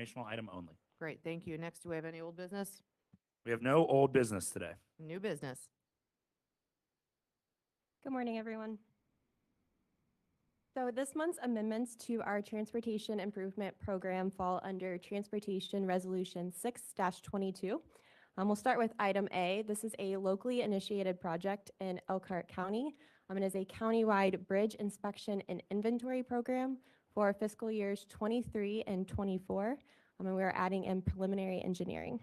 informational item only. Great, thank you. Next, do we have any old business? We have no old business today. New business? Good morning, everyone. So this month's amendments to our Transportation Improvement Program fall under Transportation Resolution 6-22. We'll start with item A. This is a locally initiated project in Elkhart County. It is a countywide bridge inspection and inventory program for fiscal years 23 and 24. And we are adding in preliminary engineering.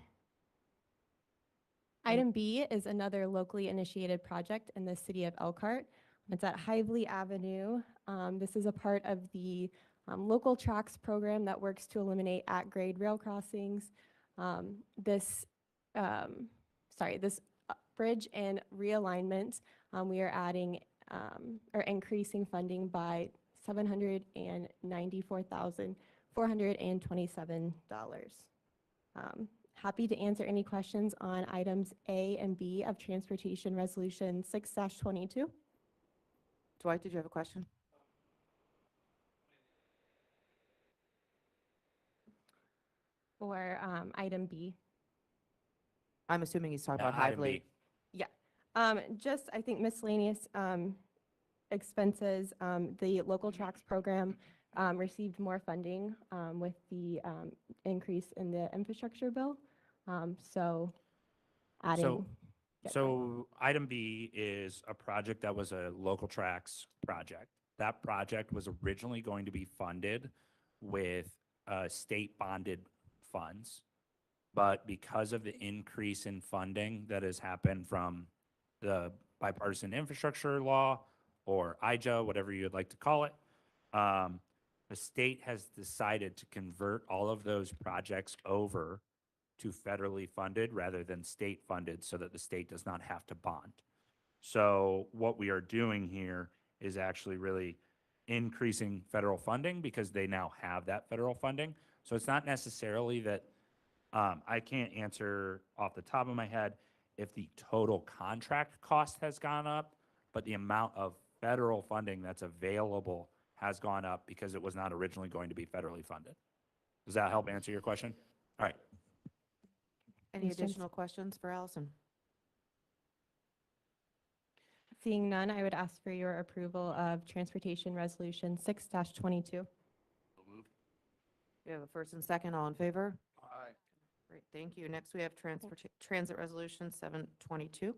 Item B is another locally initiated project in the city of Elkhart. It's at Hively Avenue. This is a part of the local tracks program that works to eliminate at-grade rail crossings. This bridge and realignment, we are adding or increasing funding by $794,427. Happy to answer any questions on items A and B of Transportation Resolution 6-22. Dwight, did you have a question? Or item B. I'm assuming he's talking about Item Hively. B. Yeah. Just, I think, miscellaneous expenses. The local tracks program received more funding with the increase in the infrastructure bill. So adding. So item B is a project that was a local tracks project. That project was originally going to be funded with state bonded funds. But because of the increase in funding that has happened from the bipartisan infrastructure law or IJA, whatever you'd like to call it, the state has decided to convert all of those projects over to federally funded rather than state funded so that the state does not have to bond. So what we are doing here is actually really increasing federal funding because they now have that federal funding. So it's not necessarily that I can't answer off the top of my head if the total contract cost has gone up, but the amount of federal funding that's available has gone up because it was not originally going to be federally funded. Does that help answer your question? All right. Any Thanks, James. additional questions for Allison? Seeing none, I would ask for your approval of Transportation Resolution 6-22. We have a first and second, all in favor? Aye. Great, thank you. Next, we have Transit Resolution 7-22.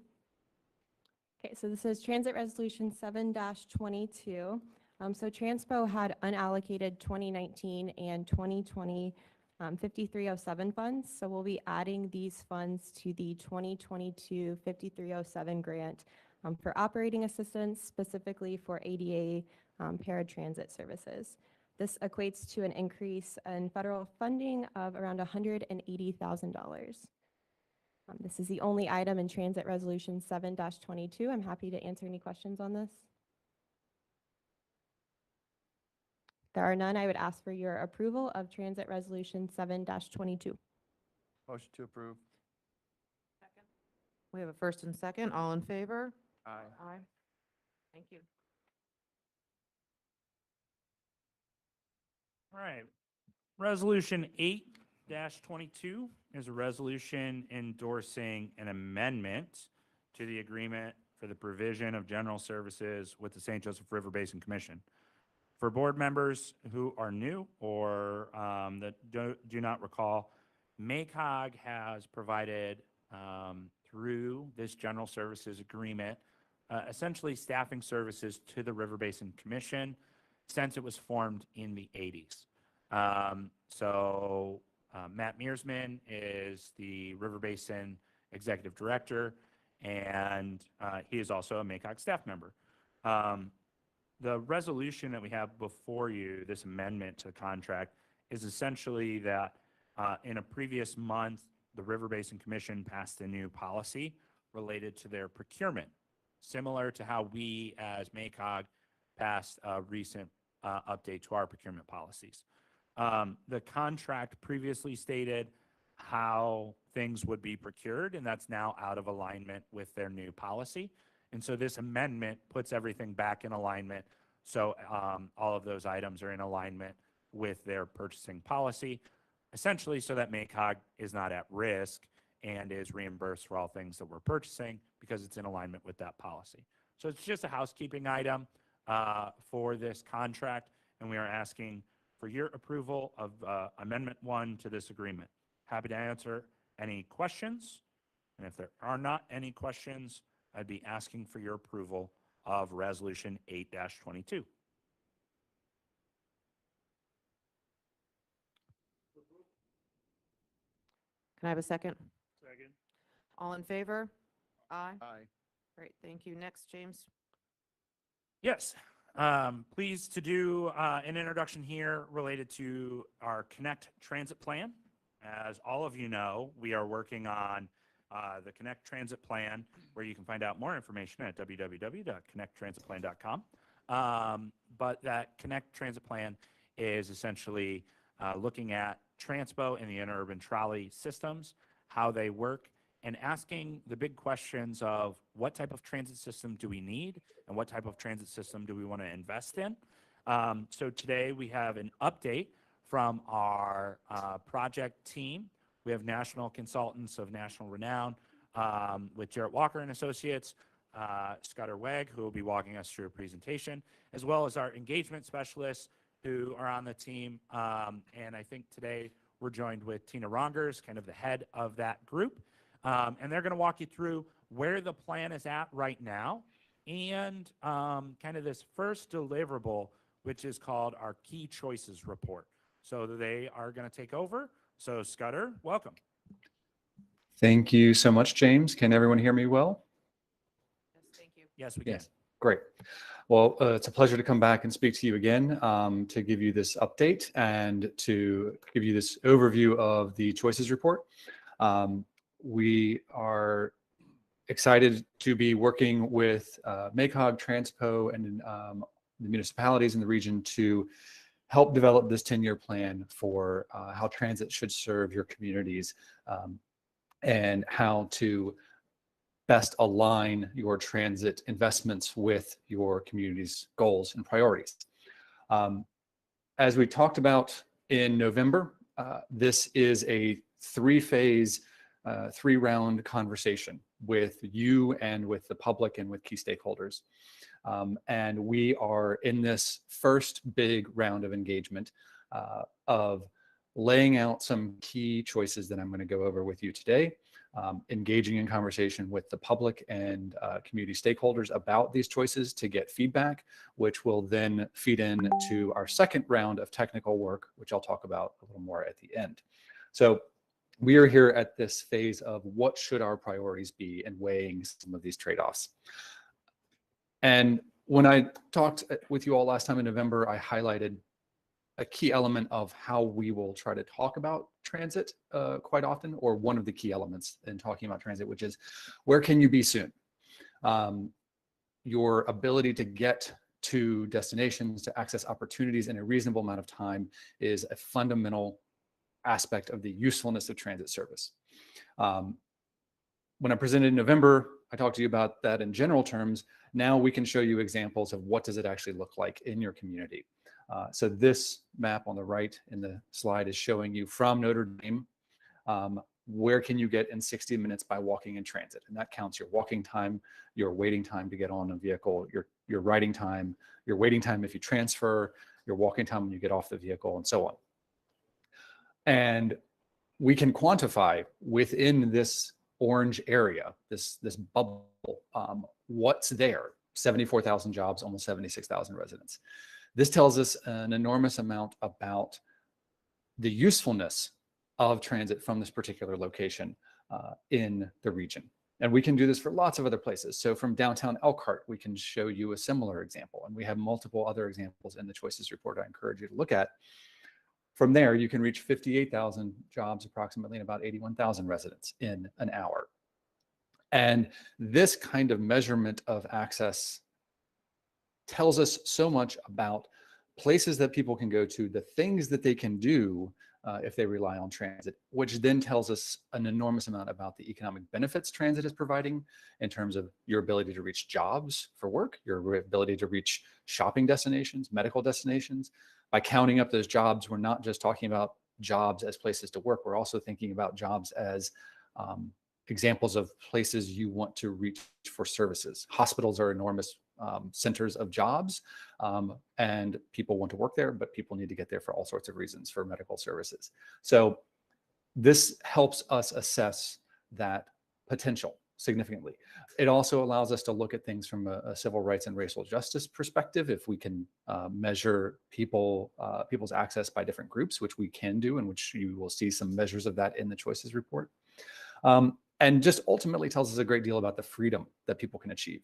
Okay, so this is Transit Resolution 7-22. So Transpo had unallocated 2019 and 2020 5307 funds. So we'll be adding these funds to the 2022 5307 grant for operating assistance, specifically for ADA paratransit services. This equates to an increase in federal funding of around $180,000. This is the only item in Transit Resolution 7-22. I'm happy to answer any questions on this. If there are none, I would ask for your approval of Transit Resolution 7-22. Motion to approve. Second. We have a first and second, all in favor? Aye. Aye. Thank you. All right. Resolution 8-22 is a resolution endorsing an amendment to the agreement for the provision of general services with the St. Joseph River Basin Commission. For board members who are new or that do not recall, MACOG has provided through this general services agreement essentially staffing services to the River Basin Commission since it was formed in the 80s. Matt Mearsman is the River Basin Executive Director, and he is also a MACOG staff member. The resolution that we have before you, this amendment to the contract, is essentially that in a previous month, the River Basin Commission passed a new policy related to their procurement, similar to how we as MACOG passed a recent update to our procurement policies. The contract previously stated how things would be procured, and that's now out of alignment with their new policy. And so this amendment puts everything back in alignment. So all of those items are in alignment with their purchasing policy. essentially so that MACOG is not at risk and is reimbursed for all things that we're purchasing because it's in alignment with that policy. So it's just a housekeeping item for this contract, and we are asking for your approval of Amendment 1 to this agreement. Happy to answer any questions, and if there are not any questions, I'd be asking for your approval of Resolution 8-22. Can I have a second? Second. All in favor? Aye. Aye. Great, thank you. Next, James. Yes, pleased to do an introduction here related to our Connect Transit Plan. As all of you know, we are working on the Connect Transit Plan, where you can find out more information at www.connecttransitplan.com. But that Connect Transit Plan is essentially looking at Transpo and the interurban trolley systems, how they work, and asking the big questions of what type of transit system do we need and what type of transit system do we want to invest in. So today we have an update from our project team. We have national consultants of national renown with Jarrett Walker and Associates, Scudder Wegg, who will be walking us through a presentation, as well as our engagement specialists who are on the team. And I think today we're joined with Tina Rongers, kind of the head of that group. And they're going to walk you through where the plan is at right now and kind of this first deliverable, which is called our Key Choices Report. So they are going to take over. So Scudder, welcome. Thank you so much, James. Can everyone hear me well? Yes, thank you. Yes, we can. Yes. Great. Well, it's a pleasure to come back and speak to you again to give you this update and to give you this overview of the Choices Report. We are excited to be working with MACOG, Transpo, and the municipalities in the region to help develop this 10-year plan for how transit should serve your communities and how to best align your transit investments with your community's goals and priorities. As we talked about in November, this is a three-phase, three-round conversation with you and with the public and with key stakeholders. And we are in this first big round of engagement of laying out some key choices that I'm going to go over with you today, engaging in conversation with the public and community stakeholders about these choices to get feedback, which will then feed into our second round of technical work, which I'll talk about a little more at the end. So we are here at this phase of what should our priorities be and weighing some of these trade-offs. And when I talked with you all last time in November, I highlighted a key element of how we will try to talk about transit quite often, or one of the key elements in talking about transit, which is where can you be soon? Your ability to get to destinations, to access opportunities in a reasonable amount of time is a fundamental aspect of the usefulness of transit service. When I presented in November, I talked to you about that in general terms. Now we can show you examples of what does it actually look like in your community. So this map on the right in the slide is showing you from Notre Dame, where can you get in 60 minutes by walking in transit? And that counts your walking time, your waiting time to get on a vehicle, your riding time, your waiting time if you transfer, your walking time when you get off the vehicle, and so on. And we can quantify within this orange area, this bubble, what's there. 74,000 jobs, almost 76,000 residents. This tells us an enormous amount about the usefulness of transit from this particular location in the region. And we can do this for lots of other places. So from downtown Elkhart, we can show you a similar example. And we have multiple other examples in the Choices Report I encourage you to look at. From there, you can reach 58,000 jobs, approximately, and about 81,000 residents in an hour. And this kind of measurement of access tells us so much about places that people can go to, the things that they can do if they rely on transit, which then tells us an enormous amount about the economic benefits transit is providing in terms of your ability to reach jobs for work, your ability to reach shopping destinations, medical destinations. By counting up those jobs, we're not just talking about jobs as places to work. We're also thinking about jobs as examples of places you want to reach for services. Hospitals are enormous centers of jobs, and people want to work there, but people need to get there for all sorts of reasons for medical services. So this helps us assess that potential significantly. It also allows us to look at things from a civil rights and racial justice perspective. If we can measure people's access by different groups, which we can do, and which you will see some measures of that in the choices report. And just ultimately tells us a great deal about the freedom that people can achieve.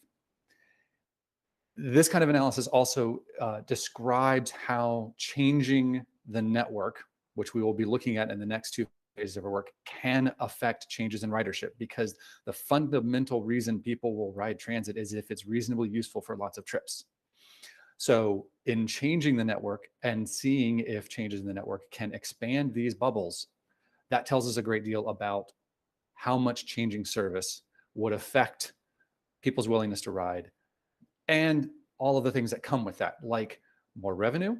This kind of analysis also describes how changing the network, which we will be looking at in the next two phases of our work, can affect changes in ridership, because the fundamental reason people will ride transit is if it's reasonably useful for lots of trips. So in changing the network and seeing if changes in the network can expand these bubbles, that tells us a great deal about how much changing service would affect people's willingness to ride, and all of the things that come with that, like more revenue,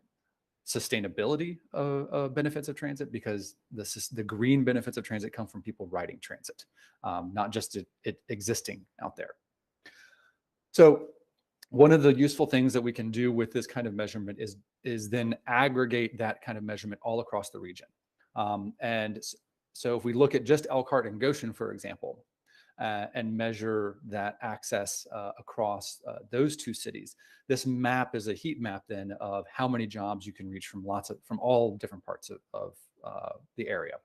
sustainability of benefits of transit, because the green benefits of transit come from people riding transit, not just it existing out there. So one of the useful things that we can do with this kind of measurement is then aggregate that kind of measurement all across the region. And so if we look at just Elkhart and Goshen, for example, and measure that access across those two cities, this map is a heat map then of how many jobs you can reach from all different parts of the area.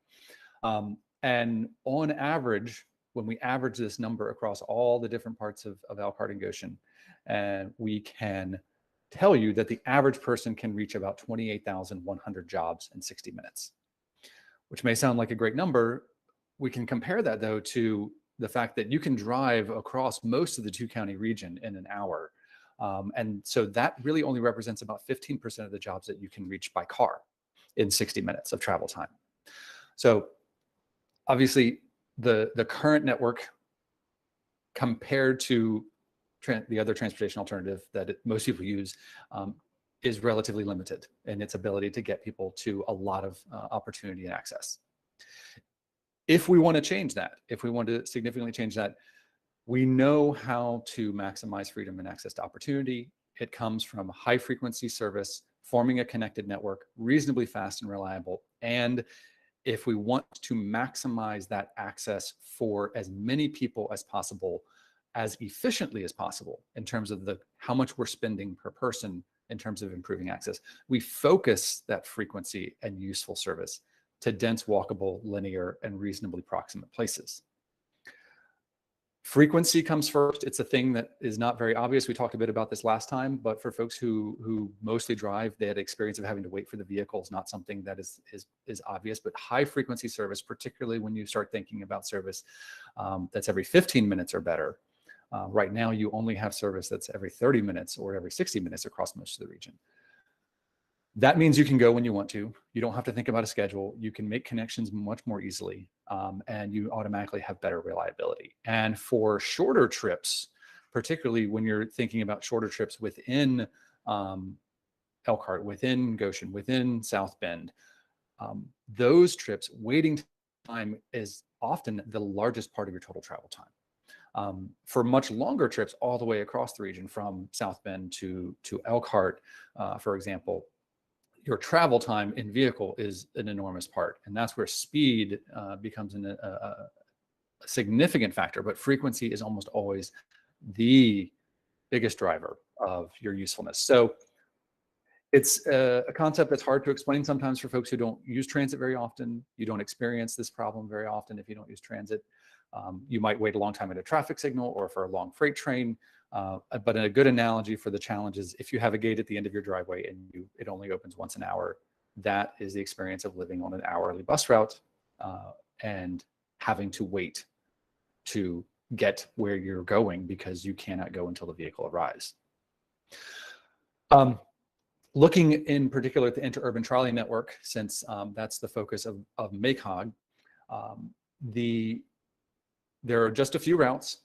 And on average, when we average this number across all the different parts of Elkhart and Goshen, and we can tell you that the average person can reach about 28,100 jobs in 60 minutes, which may sound like a great number. We can compare that, though, to the fact that you can drive across most of the two-county region in an hour. And so that really only represents about 15% of the jobs that you can reach by car in 60 minutes of travel time. So obviously, the current network compared to the other transportation alternative that most people use is relatively limited in its ability to get people to a lot of opportunity and access. If we want to change that, if we want to significantly change that, we know how to maximize freedom and access to opportunity. It comes from high frequency service, forming a connected network, reasonably fast and reliable. And if we want to maximize that access for as many people as possible, as efficiently as possible in terms of how much we're spending per person in terms of improving access, we focus that frequency and useful service to dense, walkable, linear, and reasonably proximate places. Frequency comes first. It's a thing that is not very obvious. We talked a bit about this last time, but for folks who mostly drive, they had experience of having to wait for the vehicle is not something that is obvious. But high frequency service, particularly when you start thinking about service that's every 15 minutes or better. Right now, you only have service that's every 30 minutes or every 60 minutes across most of the region. That means you can go when you want to. You don't have to think about a schedule. You can make connections much more easily, and you automatically have better reliability. And for shorter trips, particularly when you're thinking about shorter trips within Elkhart, within Goshen, within South Bend, those trips, waiting time is often the largest part of your total travel time. For much longer trips all the way across the region from South Bend to Elkhart, for example, your travel time in vehicle is an enormous part. And that's where speed becomes a significant factor, but frequency is almost always the biggest driver of your usefulness. So it's a concept that's hard to explain sometimes for folks who don't use transit very often. You don't experience this problem very often if you don't use transit. You might wait a long time at a traffic signal or for a long freight train. But a good analogy for the challenge is if you have a gate at the end of your driveway and it only opens once an hour, that is the experience of living on an hourly bus route and having to wait to get where you're going because you cannot go until the vehicle arrives. Looking in particular at the interurban trolley network, since that's the focus of MACOG, there are just a few routes,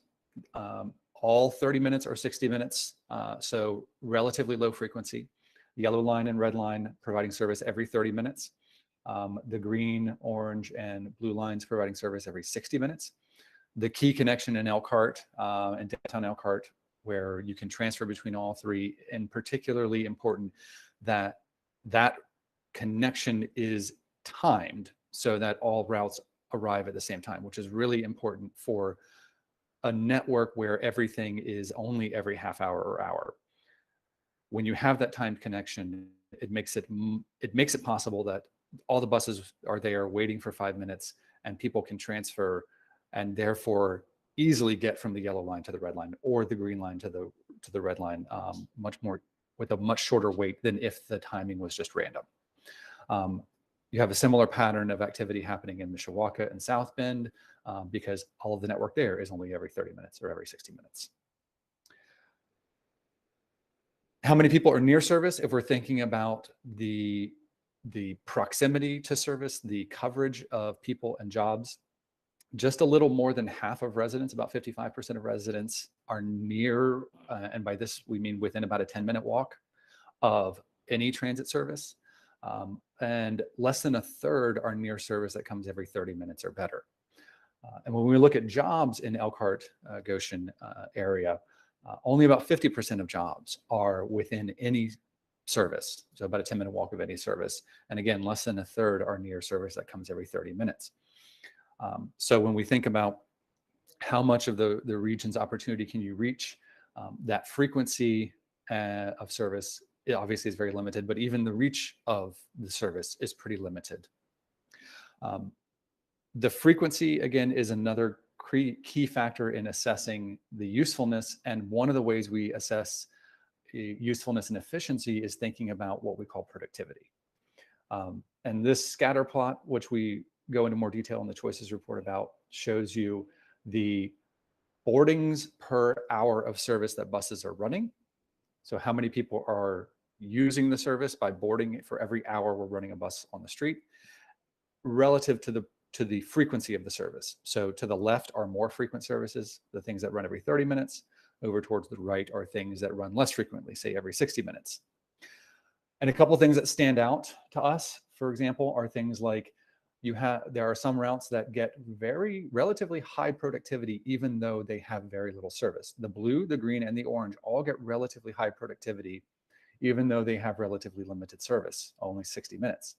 all 30 minutes or 60 minutes, so relatively low frequency. Yellow line and red line providing service every 30 minutes. The green, orange, and blue lines providing service every 60 minutes. The key connection in Elkhart and downtown Elkhart, where you can transfer between all three, and particularly important that that connection is timed so that all routes arrive at the same time, which is really important for a network where everything is only every half hour or hour. When you have that timed connection, it makes it possible that all the buses are there waiting for 5 minutes, and people can transfer and therefore easily get from the yellow line to the red line, or the green line to the red line, much more with a much shorter wait than if the timing was just random. You have a similar pattern of activity happening in Mishawaka and South Bend because all of the network there is only every 30 minutes or every 60 minutes. How many people are near service? If we're thinking about the proximity to service, the coverage of people and jobs, just a little more than half of residents, about 55% of residents, are near, and by this we mean within about a 10-minute walk of any transit service. And less than a third are near service that comes every 30 minutes or better. And when we look at jobs in Elkhart, Goshen area, only about 50% of jobs are within any service, so about a 10-minute walk of any service. And again, less than a third are near service that comes every 30 minutes. So when we think about how much of the region's opportunity can you reach, that frequency of service, it obviously is very limited, but even the reach of the service is pretty limited. The frequency, again, is another key factor in assessing the usefulness. And one of the ways we assess usefulness and efficiency is thinking about what we call productivity. And this scatter plot, which we go into more detail in the choices report about, shows you the boardings per hour of service that buses are running. So how many people are using the service by boarding for every hour we're running a bus on the street, relative to the frequency of the service. So to the left are more frequent services, the things that run every 30 minutes. Over towards the right are things that run less frequently, say every 60 minutes. And a couple of things that stand out to us, for example, are things like there are some routes that get relatively high productivity, even though they have very little service. The blue, the green, and the orange all get relatively high productivity, even though they have relatively limited service, only 60 minutes.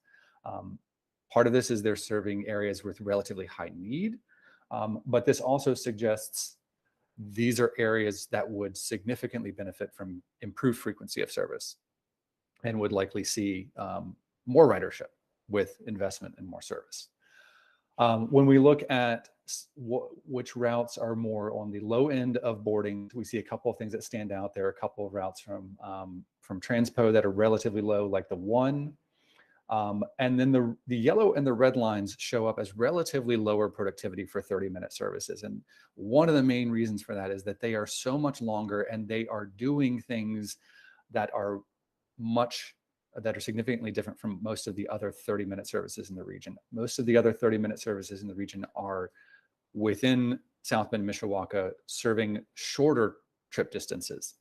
Part of this is they're serving areas with relatively high need, but this also suggests these are areas that would significantly benefit from improved frequency of service and would likely see more ridership with investment and more service. When we look at which routes are more on the low end of boarding, we see a couple of things that stand out. There are a couple of routes from Transpo that are relatively low, like the 1. And then the yellow and the red lines show up as relatively lower productivity for 30-minute services. And one of the main reasons for that is that they are so much longer, and they are doing things that are significantly different from most of the other 30-minute services in the region. Most of the other 30-minute services in the region are within South Bend, Mishawaka, serving shorter trip distances.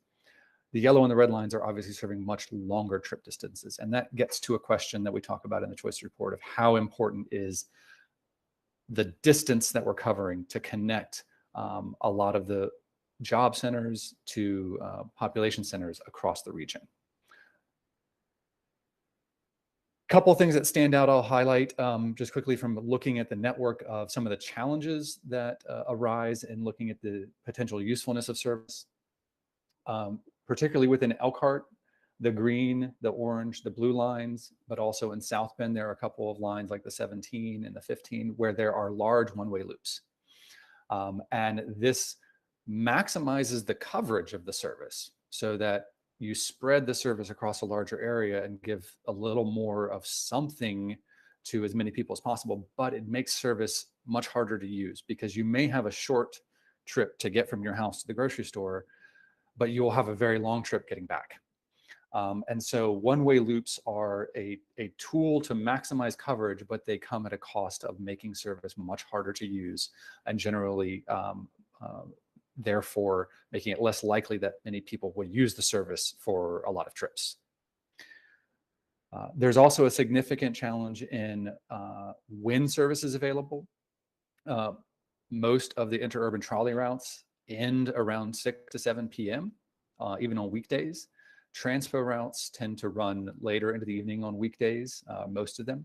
The yellow and the red lines are obviously serving much longer trip distances. And that gets to a question that we talk about in the choice report of how important is the distance that we're covering to connect a lot of the job centers to population centers across the region. Couple things that stand out I'll highlight just quickly from looking at the network of some of the challenges that arise in looking at the potential usefulness of service. Particularly within Elkhart, the green, the orange, the blue lines, but also in South Bend, there are a couple of lines like the 17 and the 15 where there are large one-way loops. And this maximizes the coverage of the service so that you spread the service across a larger area and give a little more of something to as many people as possible, but it makes service much harder to use because you may have a short trip to get from your house to the grocery store, but you will have a very long trip getting back. And so one-way loops are a tool to maximize coverage, but they come at a cost of making service much harder to use and generally, therefore, making it less likely that many people will use the service for a lot of trips. There's also a significant challenge in when service is available. Most of the interurban trolley routes end around 6 to 7 p.m., even on weekdays. Transpo routes tend to run later into the evening on weekdays, most of them.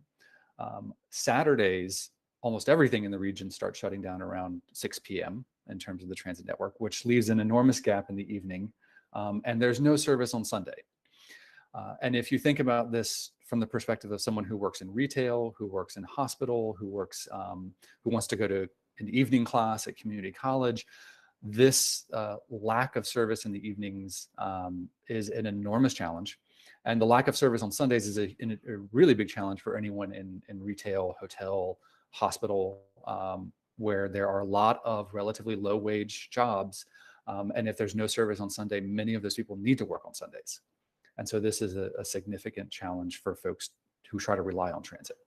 Saturdays, almost everything in the region starts shutting down around 6 p.m. in terms of the transit network, which leaves an enormous gap in the evening. And there's no service on Sunday. And if you think about this from the perspective of someone who works in retail, who works in hospital, who wants to go to an evening class at community college, this lack of service in the evenings is an enormous challenge. And the lack of service on Sundays is a really big challenge for anyone in retail, hotel, hospital, where there are a lot of relatively low wage jobs. And if there's no service on Sunday, many of those people need to work on Sundays. And so this is a significant challenge for folks who try to rely on transit.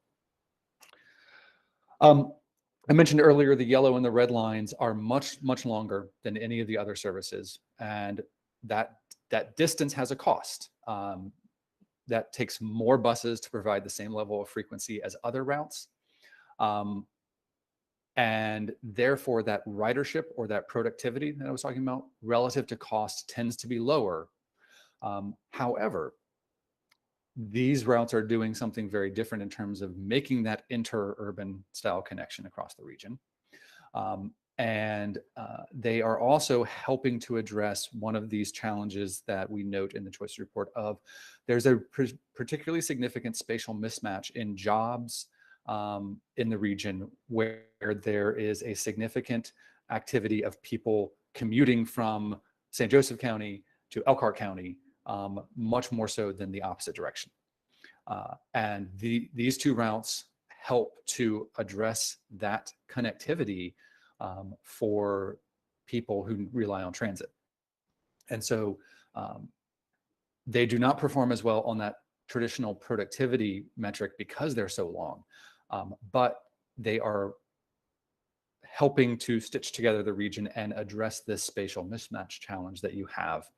I mentioned earlier the yellow and the red lines are much, much longer than any of the other services. And that distance has a cost. That takes more buses to provide the same level of frequency as other routes. And therefore that ridership or that productivity that I was talking about relative to cost tends to be lower. However, these routes are doing something very different in terms of making that interurban style connection across the region. And they are also helping to address one of these challenges that we note in the choice report of there's a particularly significant spatial mismatch in jobs in the region where there is a significant activity of people commuting from St. Joseph County to Elkhart County, much more so than the opposite direction. And these two routes help to address that connectivity for people who rely on transit. And so they do not perform as well on that traditional productivity metric because they're so long, but they are helping to stitch together the region and address this spatial mismatch challenge that you have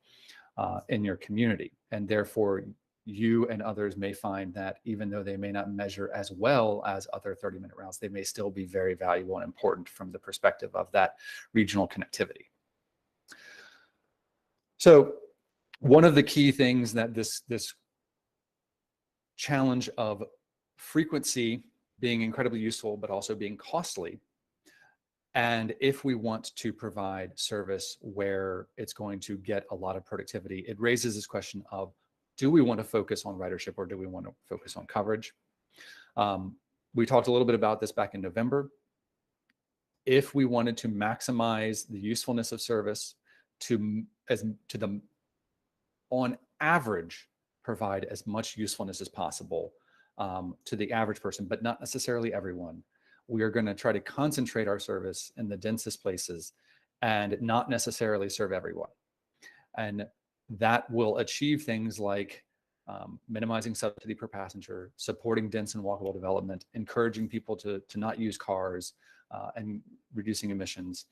in your community. And therefore, you and others may find that even though they may not measure as well as other 30-minute routes, they may still be very valuable and important from the perspective of that regional connectivity. So one of the key things that this challenge of frequency being incredibly useful, but also being costly, and if we want to provide service where it's going to get a lot of productivity, it raises this question of, do we want to focus on ridership or do we want to focus on coverage? We talked a little bit about this back in November. If we wanted to maximize the usefulness of service on average, provide as much usefulness as possible to the average person, but not necessarily everyone, we are going to try to concentrate our service in the densest places and not necessarily serve everyone. And that will achieve things like minimizing subsidy per passenger, supporting dense and walkable development, encouraging people to not use cars and reducing emissions,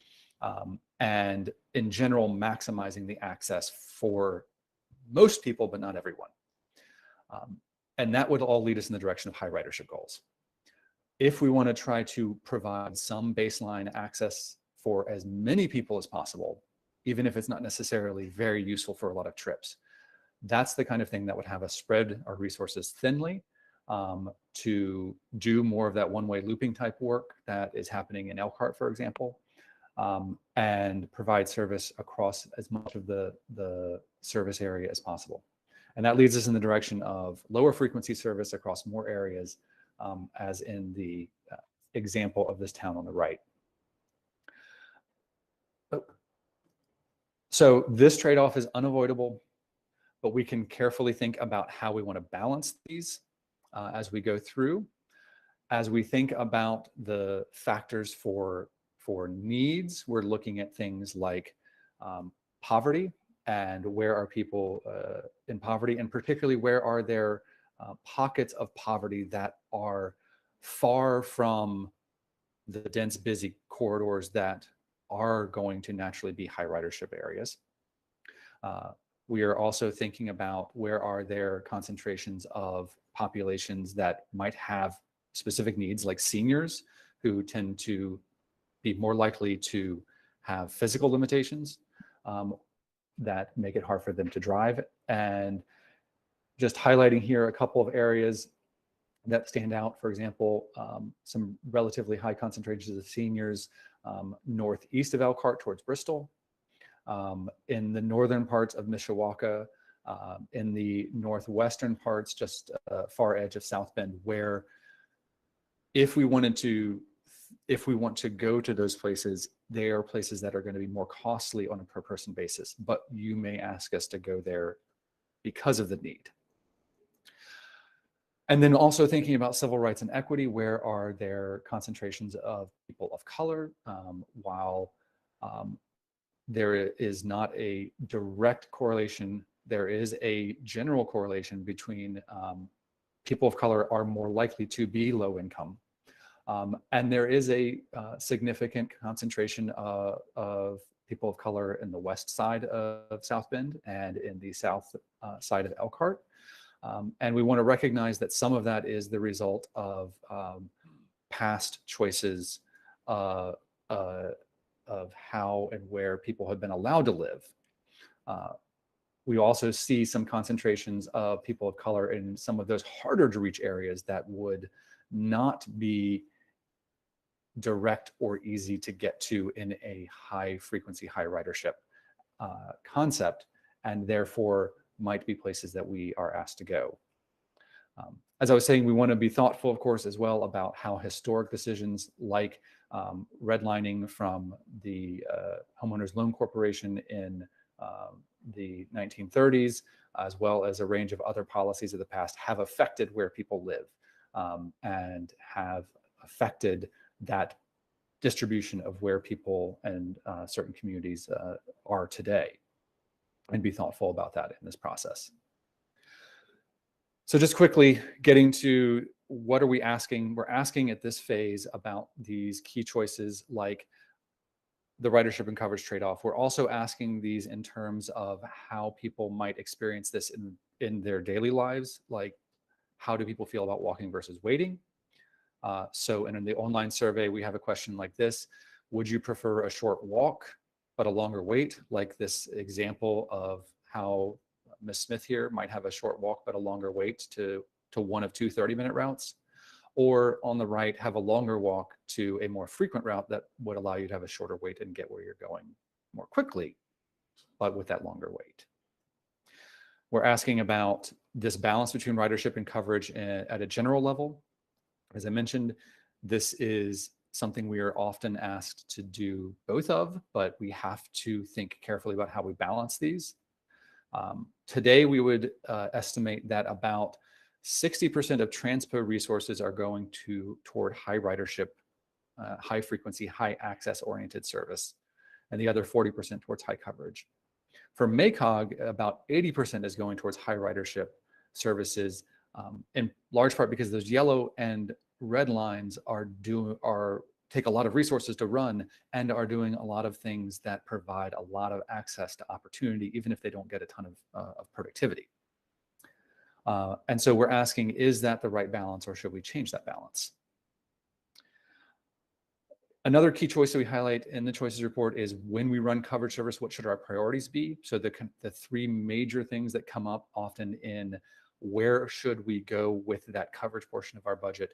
and in general, maximizing the access for most people, but not everyone. And that would all lead us in the direction of high ridership goals. If we want to try to provide some baseline access for as many people as possible, even if it's not necessarily very useful for a lot of trips, that's the kind of thing that would have us spread our resources thinly to do more of that one-way looping type work that is happening in Elkhart, for example, and provide service across as much of the service area as possible. And that leads us in the direction of lower frequency service across more areas, as in the example of this town on the right. So this trade-off is unavoidable, but we can carefully think about how we want to balance these as we go through. As we think about the factors for needs, we're looking at things like poverty and where are people in poverty, and particularly where are there pockets of poverty that are far from the dense, busy corridors that are going to naturally be high ridership areas. We are also thinking about where are there concentrations of populations that might have specific needs, like seniors who tend to be more likely to have physical limitations that make it hard for them to drive. And just highlighting here a couple of areas that stand out. For example, some relatively high concentrations of seniors northeast of Elkhart towards Bristol, in the northern parts of Mishawaka, in the northwestern parts, just far edge of South Bend, where if we want to go to those places, they are places that are going to be more costly on a per person basis, but you may ask us to go there because of the need. And then also thinking about civil rights and equity, where are there concentrations of people of color? While there is not a direct correlation, there is a general correlation between people of color are more likely to be low income. And there is a significant concentration of people of color in the west side of South Bend and in the south side of Elkhart. And we want to recognize that some of that is the result of past choices of how and where people have been allowed to live. We also see some concentrations of people of color in some of those harder to reach areas that would not be direct or easy to get to in a high frequency, high ridership concept, and therefore might be places that we are asked to go. As I was saying, we want to be thoughtful, of course, as well about how historic decisions like redlining from the Homeowners Loan Corporation in the 1930s, as well as a range of other policies of the past, have affected where people live and have affected that distribution of where people and certain communities are today, and be thoughtful about that in this process. So just quickly getting to what are we asking? We're asking at this phase about these key choices like the ridership and coverage trade-off. We're also asking these in terms of how people might experience this in their daily lives, like how do people feel about walking versus waiting? So in the online survey, we have a question like this: would you prefer a short walk but a longer wait, like this example of how Ms. Smith here might have a short walk but a longer wait to one of two 30-minute routes? Or on the right, have a longer walk to a more frequent route that would allow you to have a shorter wait and get where you're going more quickly, but with that longer wait. We're asking about this balance between ridership and coverage at a general level. As I mentioned, this is something we are often asked to do both of, but we have to think carefully about how we balance these. Today, we would estimate that about 60% of transpo resources are going toward high ridership, high frequency, high access oriented service, and the other 40% towards high coverage. For MACOG, about 80% is going towards high ridership services, in large part because those yellow and red lines take a lot of resources to run and are doing a lot of things that provide a lot of access to opportunity, even if they don't get a ton of productivity. And so we're asking, is that the right balance, or should we change that balance? Another key choice that we highlight in the choices report is when we run coverage service, what should our priorities be? So the three major things that come up often in where should we go with that coverage portion of our budget.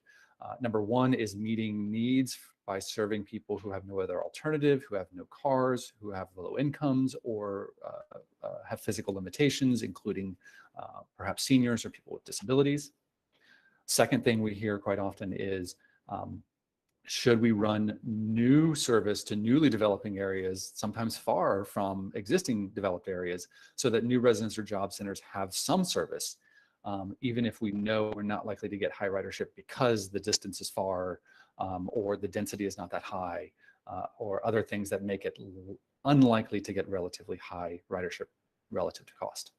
Number one is meeting needs by serving people who have no other alternative, who have no cars, who have low incomes, or have physical limitations, including perhaps seniors or people with disabilities. Second thing we hear quite often is, should we run new service to newly developing areas, sometimes far from existing developed areas, so that new residents or job centers have some service, even if we know we're not likely to get high ridership because the distance is far, or the density is not that high, or other things that make it unlikely to get relatively high ridership relative to cost.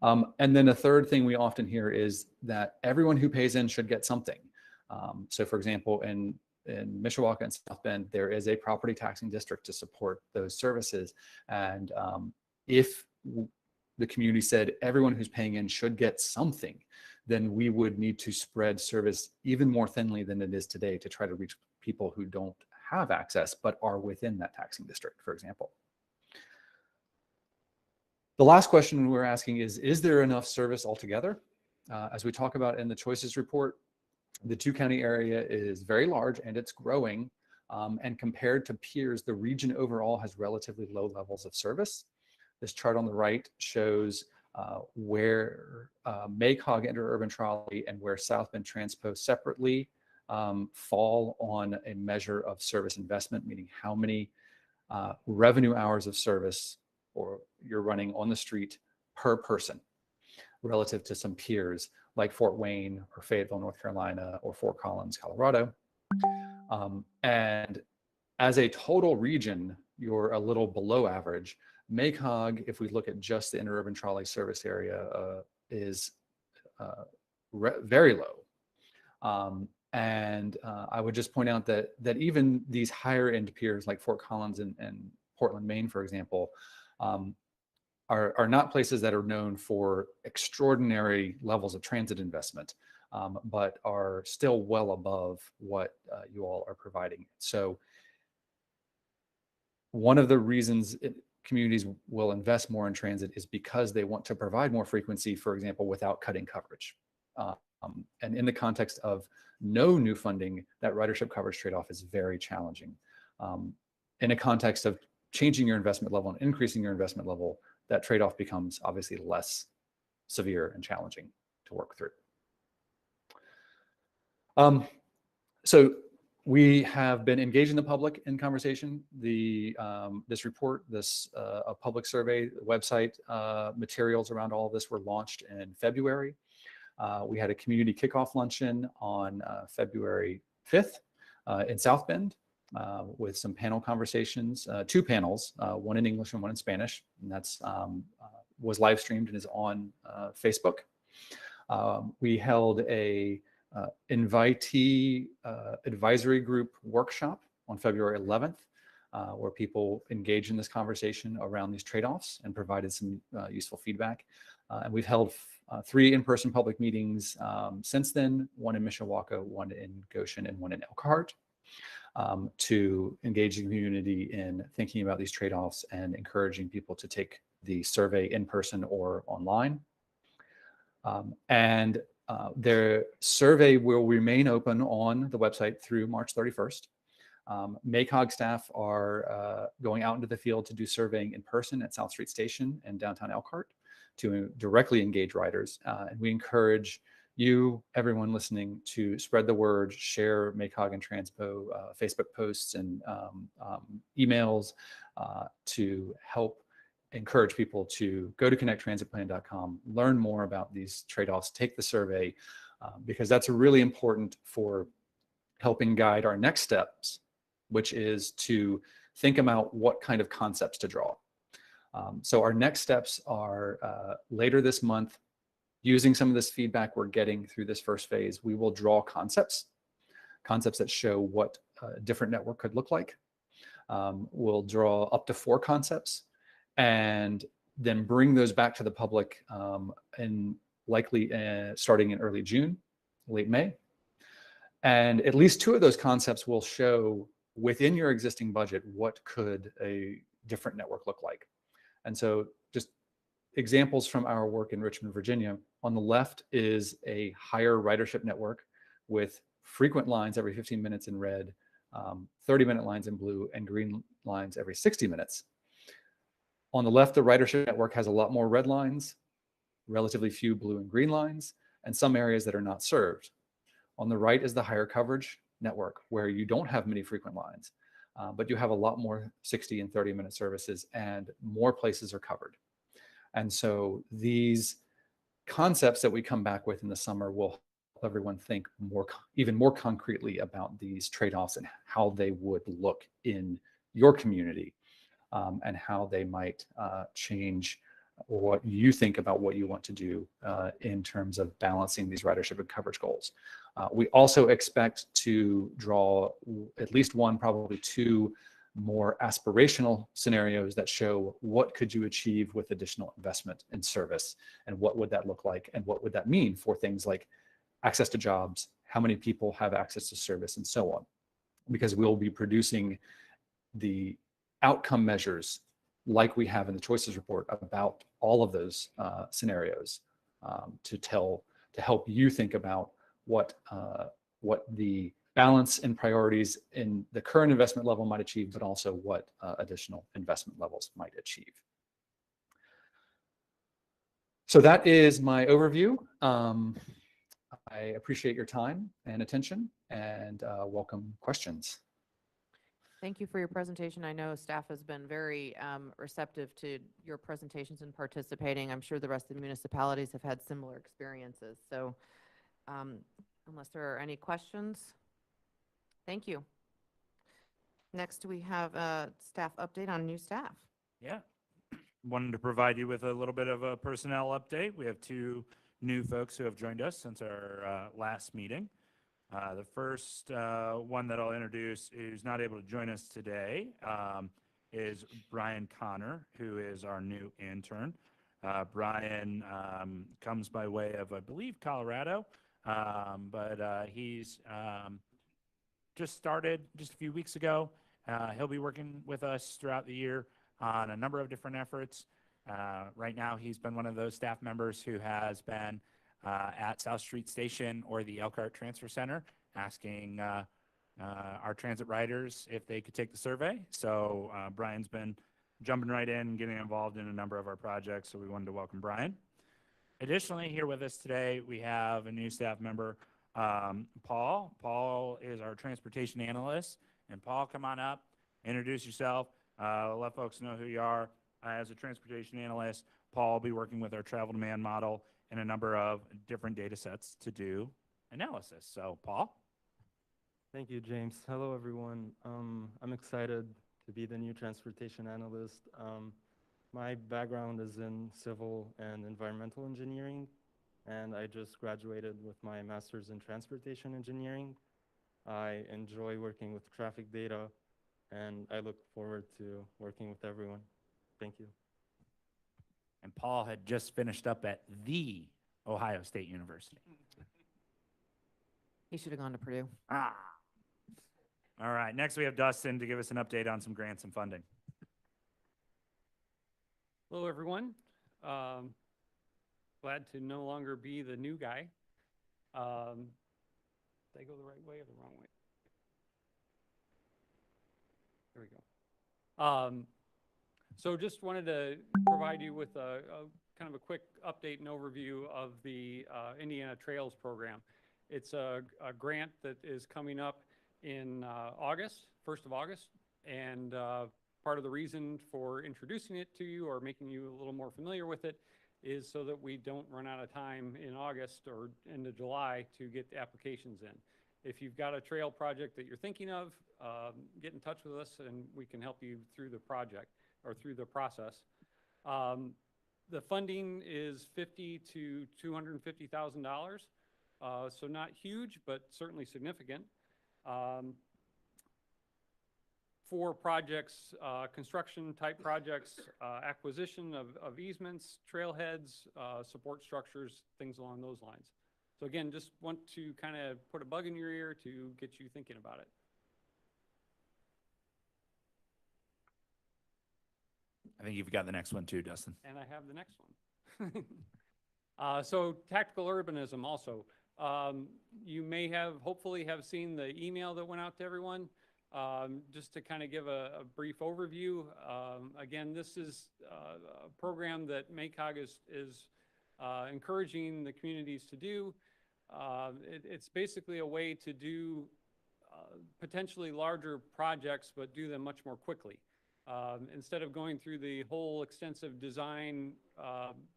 And then a third thing we often hear is that everyone who pays in should get something. So for example, in Mishawaka and South Bend, there is a property taxing district to support those services. And if the community said everyone who's paying in should get something, then we would need to spread service even more thinly than it is today to try to reach people who don't have access but are within that taxing district, for example. The last question we're asking is there enough service altogether? As we talk about in the choices report, the two-county area is very large and it's growing. And compared to peers, the region overall has relatively low levels of service. This chart on the right shows where MACOG interurban trolley and where South Bend Transpo separately fall on a measure of service investment, meaning how many revenue hours of service or you're running on the street per person relative to some peers like Fort Wayne or Fayetteville, North Carolina, or Fort Collins, Colorado. And as a total region, you're a little below average. MACOG, if we look at just the interurban trolley service area, is very low. And I would just point out that even these higher end peers like Fort Collins and Portland, Maine, for example, are not places that are known for extraordinary levels of transit investment, but are still well above what you all are providing. So one of the reasons communities will invest more in transit is because they want to provide more frequency, for example, without cutting coverage. And in the context of no new funding, that ridership coverage trade-off is very challenging. In a context of changing your investment level and increasing your investment level, that trade-off becomes obviously less severe and challenging to work through. So we have been engaging the public in conversation. This report, a public survey, website materials around all of this were launched in February. We had a community kickoff luncheon on February 5th in South Bend with some panel conversations, two panels, one in English and one in Spanish, and that's was live streamed and is on Facebook. We held a invitee advisory group workshop on February 11th, where people engaged in this conversation around these trade-offs and provided some useful feedback. And we've held 3 in-person public meetings since then, one in Mishawaka, one in Goshen, and one in Elkhart, to engage the community in thinking about these trade-offs and encouraging people to take the survey in person or online. Their survey will remain open on the website through March 31st. MACOG staff are going out into the field to do surveying in person at South Street Station and downtown Elkhart to directly engage riders. And we encourage you, everyone listening, to spread the word, share MACOG and Transpo Facebook posts and emails to help encourage people to go to connecttransitplan.com, learn more about these trade-offs, take the survey, because that's really important for helping guide our next steps, which is to think about what kind of concepts to draw. So our next steps are later this month, using some of this feedback we're getting through this first phase, we will draw concepts that show what a different network could look like. We'll draw up to 4 concepts and then bring those back to the public and likely starting in early June, late May. And at least 2 of those concepts will show within your existing budget, what could a different network look like? And so just examples from our work in Richmond, Virginia. On the left is a higher ridership network with frequent lines every 15 minutes in red, 30-minute lines in blue, and green lines every 60 minutes. On the left, the ridership network has a lot more red lines, relatively few blue and green lines, and some areas that are not served. On the right is the higher coverage network, where you don't have many frequent lines, but you have a lot more 60 and 30-minute services and more places are covered. And so these concepts that we come back with in the summer will help everyone think even more concretely about these trade-offs and how they would look in your community, and how they might change what you think about what you want to do in terms of balancing these ridership and coverage goals. We also expect to draw at least 1, probably 2 more aspirational scenarios that show what could you achieve with additional investment in service, and what would that look like, and what would that mean for things like access to jobs, how many people have access to service, and so on. Because we'll be producing the outcome measures like we have in the choices report about all of those scenarios to help you think about what the balance and priorities in the current investment level might achieve, but also what additional investment levels might achieve. So that is my overview. I appreciate your time and attention, and welcome questions. Thank you for your presentation. I know staff has been very receptive to your presentations and participating. I'm sure the rest of the municipalities have had similar experiences. So unless there are any questions, thank you. Next, we have a staff update on new staff. Yeah. Wanted to provide you with a little bit of a personnel update. We have 2 new folks who have joined us since our last meeting. The first one that I'll introduce, who's not able to join us today, is Brian Connor, who is our new intern. Brian comes by way of, I believe, Colorado, but he's just started just a few weeks ago. He'll be working with us throughout the year on a number of different efforts. Right now, he's been one of those staff members who has been at South Street Station or the Elkhart Transfer Center asking our transit riders if they could take the survey. So Brian's been jumping right in, getting involved in a number of our projects, so we wanted to welcome Brian. Additionally, here with us today, we have a new staff member, Paul. Paul is our transportation analyst. And Paul, come on up, introduce yourself, let folks know who you are. As a transportation analyst, Paul will be working with our travel demand model and a number of different data sets to do analysis. So, Paul. Thank you, James. Hello, everyone. I'm excited to be the new transportation analyst. My background is in civil and environmental engineering, and I just graduated with my master's in transportation engineering. I enjoy working with traffic data, and I look forward to working with everyone. Thank you. And Paul had just finished up at the Ohio State University. He should have gone to Purdue. Ah. All right, next we have Dustin to give us an update on some grants and funding. Hello, everyone. Glad to no longer be the new guy. Did I go the right way or the wrong way? There we go. So just wanted to provide you with a kind of a quick update and overview of the Indiana Trails program. It's a grant that is coming up in August, 1st of August, and part of the reason for introducing it to you or making you a little more familiar with it is so that we don't run out of time in August or into July to get the applications in. If you've got a trail project that you're thinking of, get in touch with us and we can help you through the project or through the process. The funding is $50,000 to $250,000, so not huge, but certainly significant. For projects, construction type projects, acquisition of easements, trailheads, support structures, things along those lines. So again, just want to kind of put a bug in your ear to get you thinking about it. I think you've got the next one too, Dustin. And I have the next one. So tactical urbanism also. You may have, hopefully have seen the email that went out to everyone. Just to kind of give a brief overview. Again, this is a program that MACOG is encouraging the communities to do. It's basically a way to do potentially larger projects, but do them much more quickly. Instead of going through the whole extensive design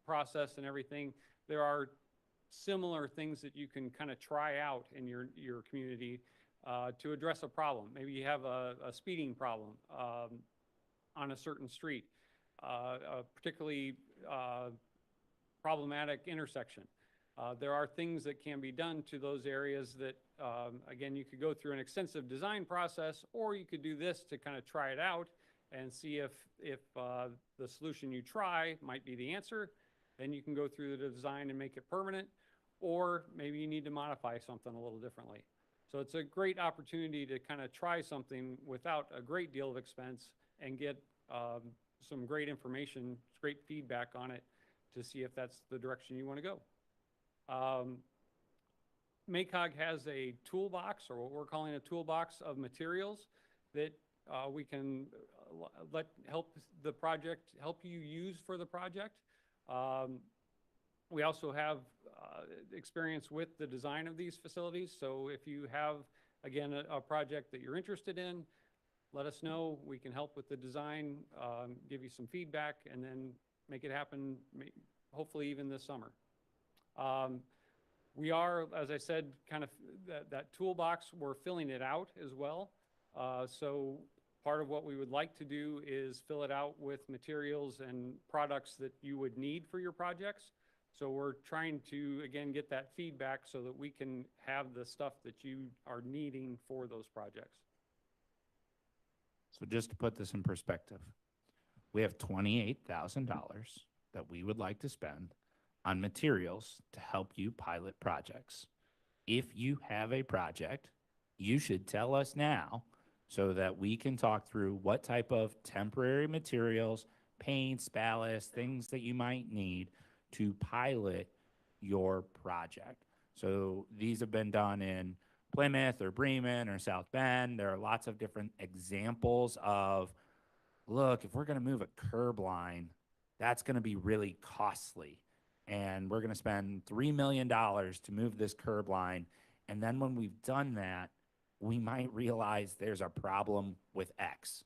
process and everything, there are similar things that you can kind of try out in your community to address a problem. Maybe you have a speeding problem on a certain street, a particularly problematic intersection. There are things that can be done to those areas that again, you could go through an extensive design process, or you could do this to kind of try it out and see if the solution you try might be the answer. Then you can go through the design and make it permanent, or maybe you need to modify something a little differently. So it's a great opportunity to kind of try something without a great deal of expense and get some great information, great feedback on it to see if that's the direction you want to go. MACOG has a toolbox, or what we're calling a toolbox of materials that we can help you use for the project. We also have experience with the design of these facilities. So if you have, again, a project that you're interested in, let us know. We can help with the design, give you some feedback, and then make it happen, hopefully even this summer. We are, as I said, kind of that toolbox, we're filling it out as well. So part of what we would like to do is fill it out with materials and products that you would need for your projects. So we're trying to, again, get that feedback so that we can have the stuff that you are needing for those projects. So just to put this in perspective, we have $28,000 that we would like to spend on materials to help you pilot projects. If you have a project, you should tell us now so that we can talk through what type of temporary materials, paints, ballast, things that you might need to pilot your project. So these have been done in Plymouth or Bremen or South Bend. There are lots of different examples of, look, if we're going to move a curb line, that's going to be really costly. And we're going to spend $3 million to move this curb line. And then when we've done that, we might realize there's a problem with X.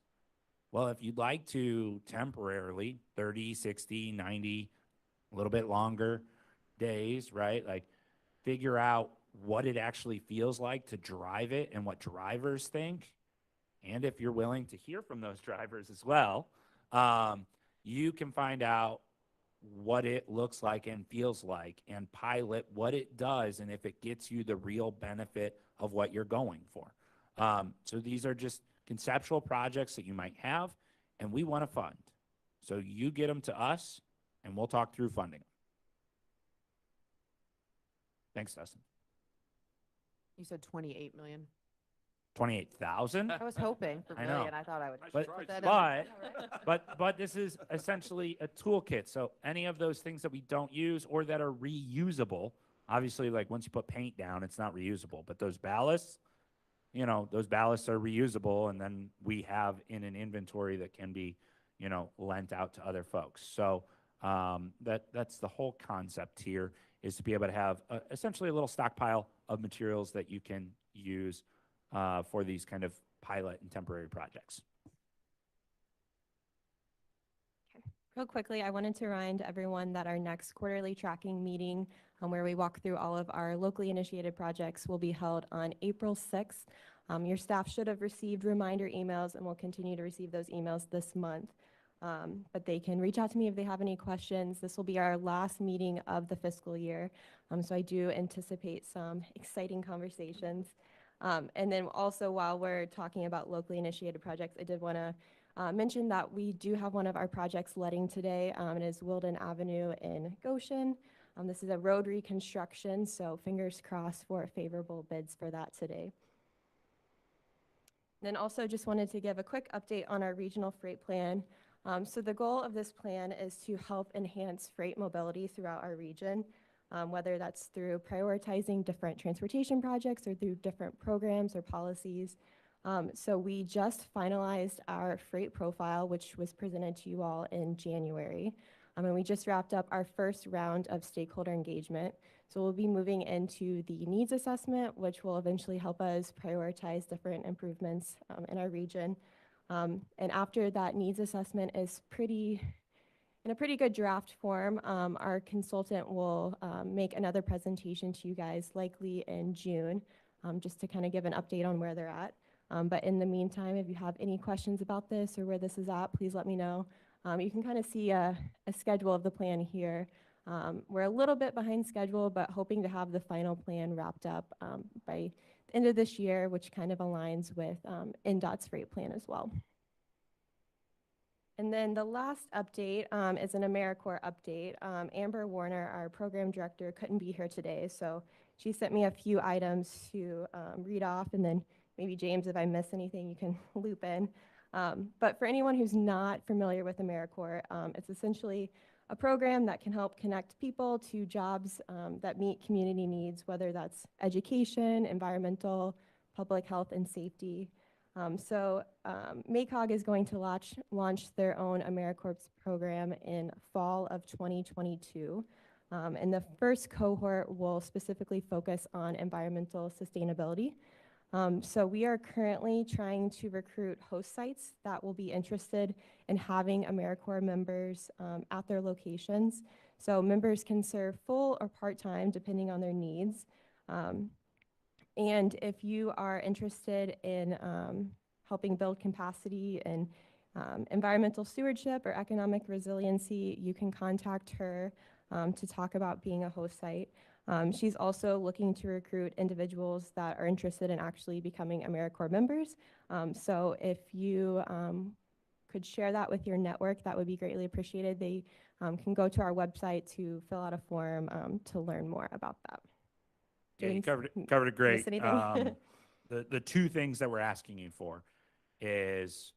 Well, if you'd like to temporarily, 30, 60, 90, a little bit longer days, right? Like figure out what it actually feels like to drive it and what drivers think. And if you're willing to hear from those drivers as well, you can find out what it looks like and feels like and pilot what it does and if it gets you the real benefit of what you're going for. So these are just conceptual projects that you might have, and we want to fund. So you get them to us, and we'll talk through funding them. Thanks, Dustin. You said 28 million. 28,000? I was hoping for I know. million. I thought I would. But, put that in. but this is essentially a toolkit. So any of those things that we don't use or that are reusable, obviously, like once you put paint down, it's not reusable. But those ballasts, you know, those ballasts are reusable, and then we have in an inventory that can be, you know, lent out to other folks. So that's the whole concept here, is to be able to have essentially a little stockpile of materials that you can use for these kind of pilot and temporary projects. Real quickly, I wanted to remind everyone that our next quarterly tracking meeting, where we walk through all of our locally initiated projects, will be held on April 6th. Your staff should have received reminder emails, and will continue to receive those emails this month. But they can reach out to me if they have any questions. This will be our last meeting of the fiscal year, so I do anticipate some exciting conversations. And then also, while we're talking about locally initiated projects, I did want to mention that we do have one of our projects letting today. It is Wilden Avenue in Goshen. This is a road reconstruction, so fingers crossed for favorable bids for that today. Then also just wanted to give a quick update on our regional freight plan. So the goal of this plan is to help enhance freight mobility throughout our region, whether that's through prioritizing different transportation projects or through different programs or policies. So we just finalized our freight profile, which was presented to you all in January. And we just wrapped up our first round of stakeholder engagement. So we'll be moving into the needs assessment, which will eventually help us prioritize different improvements in our region. And after that needs assessment is in a pretty good draft form, our consultant will make another presentation to you guys likely in June, just to kind of give an update on where they're at. But in the meantime, if you have any questions about this or where this is at, please let me know. You can kind of see a schedule of the plan here. We're a little bit behind schedule, but hoping to have the final plan wrapped up by the end of this year, which kind of aligns with NDOT's rate plan as well. And then the last update is an AmeriCorps update. Amber Warner, our program director, couldn't be here today, so she sent me a few items to read off, and then maybe James, if I miss anything, you can loop in. But for anyone who's not familiar with AmeriCorps, it's essentially a program that can help connect people to jobs that meet community needs, whether that's education, environmental, public health, and safety. MACOG is going to launch their own AmeriCorps program in fall of 2022. And the first cohort will specifically focus on environmental sustainability. So we are currently trying to recruit host sites that will be interested in having AmeriCorps members at their locations. So members can serve full or part-time depending on their needs. And if you are interested in helping build capacity in environmental stewardship or economic resiliency, you can contact her to talk about being a host site. She's also looking to recruit individuals that are interested in actually becoming AmeriCorps members. So if you could share that with your network, that would be greatly appreciated. They can go to our website to fill out a form to learn more about that. Yeah, you James, covered it great. miss anything? The two things that we're asking you for is,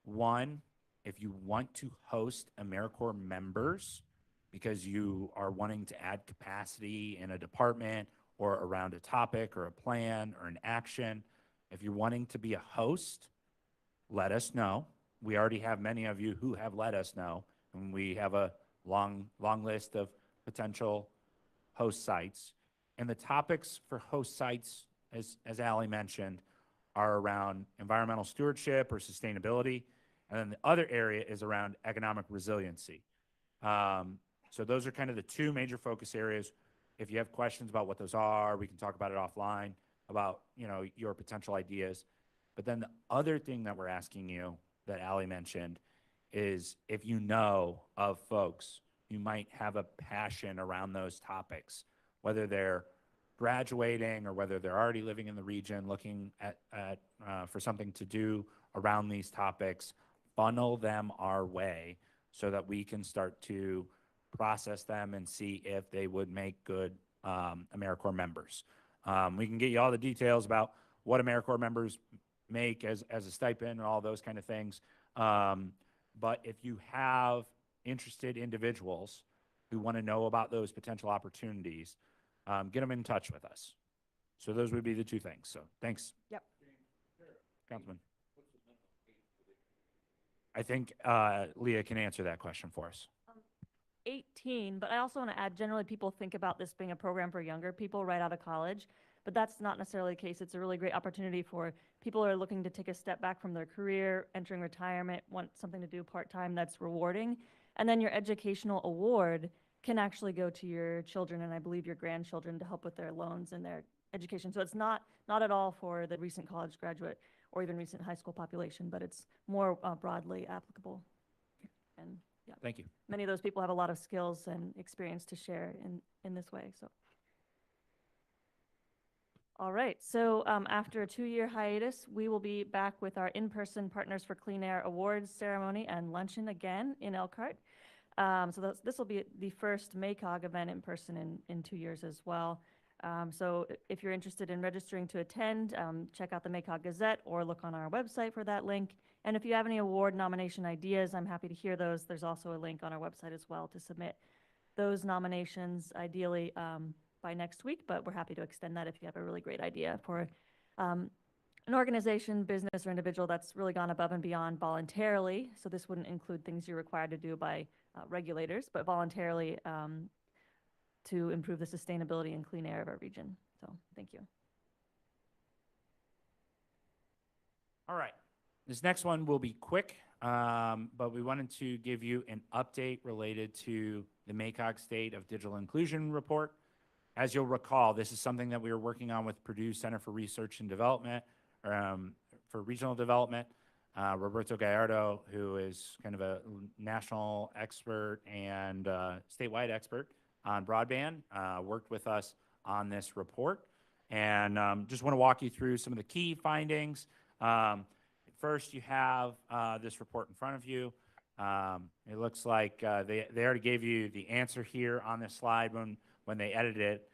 one, if you want to host AmeriCorps members because you are wanting to add capacity in a department or around a topic or a plan or an action, if you're wanting to be a host, let us know. We already have many of you who have let us know, and we have a long list of potential host sites. And the topics for host sites, as Allie mentioned, are around environmental stewardship or sustainability. And then the other area is around economic resiliency. So those are kind of the two major focus areas. If you have questions about what those are, we can talk about it offline about, your potential ideas. But then the other thing that we're asking you that Allie mentioned is if you know of folks who might have a passion around those topics, whether they're graduating or whether they're already living in the region looking at for something to do around these topics, funnel them our way so that we can start to process them and see if they would make good AmeriCorps members. We can get you all the details about what AmeriCorps members make as a stipend and all those kind of things. But if you have interested individuals who want to know about those potential opportunities, get them in touch with us. So those would be the two things. So thanks. Yep. Councilman. I think Leah can answer that question for us. 18, but I also want to add, generally people think about this being a program for younger people right out of college, but that's not necessarily the case. It's a really great opportunity for people who are looking to take a step back from their career, entering retirement, want something to do part-time that's rewarding. And then your educational award can actually go to your children and I believe your grandchildren to help with their loans and their education. So it's not at all for the recent college graduate or even recent high school population, but it's more broadly applicable. And yeah, Thank you. many of those people have a lot of skills and experience to share in this way. So, all right. So after a 2-year hiatus, we will be back with our in-person Partners for Clean Air Awards ceremony and luncheon again in Elkhart. So this will be the first MACOG event in person in 2 years as well. So if you're interested in registering to attend, check out the MACOG Gazette or look on our website for that link. And if you have any award nomination ideas, I'm happy to hear those. There's also a link on our website as well to submit those nominations, ideally by next week, but we're happy to extend that if you have a really great idea for an organization, business, or individual that's really gone above and beyond voluntarily. So this wouldn't include things you're required to do by regulators, but voluntarily to improve the sustainability and clean air of our region. So thank you. All right. This next one will be quick, but we wanted to give you an update related to the MACOG State of Digital Inclusion Report. As you'll recall, this is something that we were working on with Purdue Center for Research and Development, for Regional Development. Roberto Gallardo, who is kind of a national expert and statewide expert on broadband, worked with us on this report. And just want to walk you through some of the key findings. First, you have this report in front of you. It looks like they already gave you the answer here on this slide when they edited it